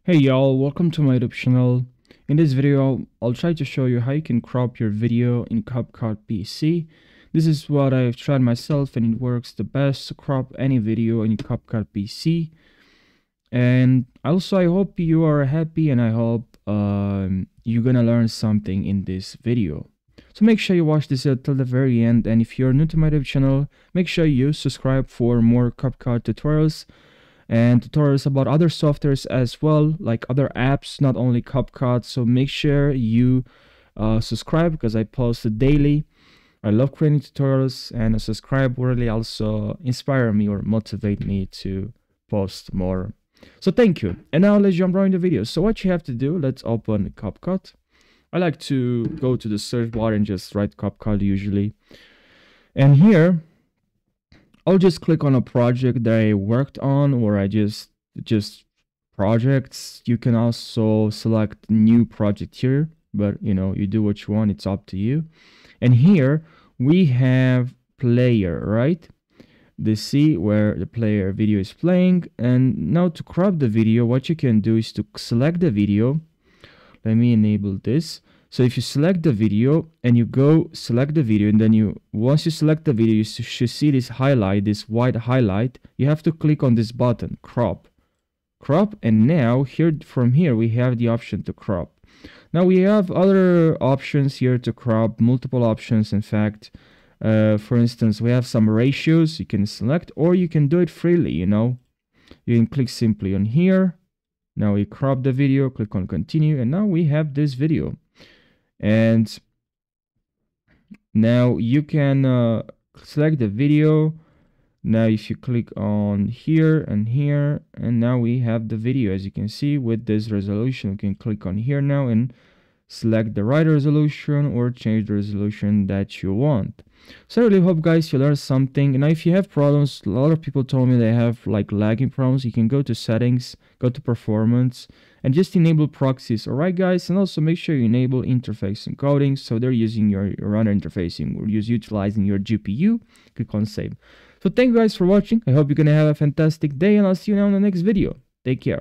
Hey y'all, welcome to my YouTube channel. In this video, I'll try to show you how you can crop your video in CapCut PC. This is what I've tried myself and it works the best to crop any video in CapCut PC. And also I hope you are happy and I hope you're gonna learn something in this video. So make sure you watch this till the very end, and if you're new to my YouTube channel, make sure you subscribe for more CapCut tutorials and tutorials about other softwares as well, like other apps, not only CapCut. So make sure you subscribe because I post it daily. I love creating tutorials, and a subscribe really also inspire me or motivate me to post more. So thank you. And now let's jump right into the video. So what you have to do, let's open CapCut. I like to go to the search bar and just write CapCut usually. And here I'll just click on a project that I worked on, or I just projects. You can also select new project here, but you do what you want, it's up to you. And here we have player, right? The C where the player video is playing. And now to crop the video, what you can do is to select the video. Let me enable this. So if you select the video and you go select the video, and then once you select the video, you should see this highlight, this white highlight. You have to click on this button, crop. And now from here we have the option to crop. Now we have other options here to crop, multiple options in fact. For instance, we have some ratios you can select, or you can do it freely. You can click simply on here. Now we crop the video, click on continue, and now we have this video. And now you can select the video. Now if you click on here and here, and now we have the video, as you can see, with this resolution. You can click on here now and select the right resolution or change the resolution that you want. So I really hope guys you learned something. And now if you have problems, a lot of people told me they have like lagging problems, you can go to settings, go to performance, and just enable proxies. Alright guys, and also make sure you enable interface encoding, so they're using your runner interfacing or utilizing your GPU. Click on save. So thank you guys for watching. I hope you're gonna have a fantastic day, and I'll see you now in the next video. Take care.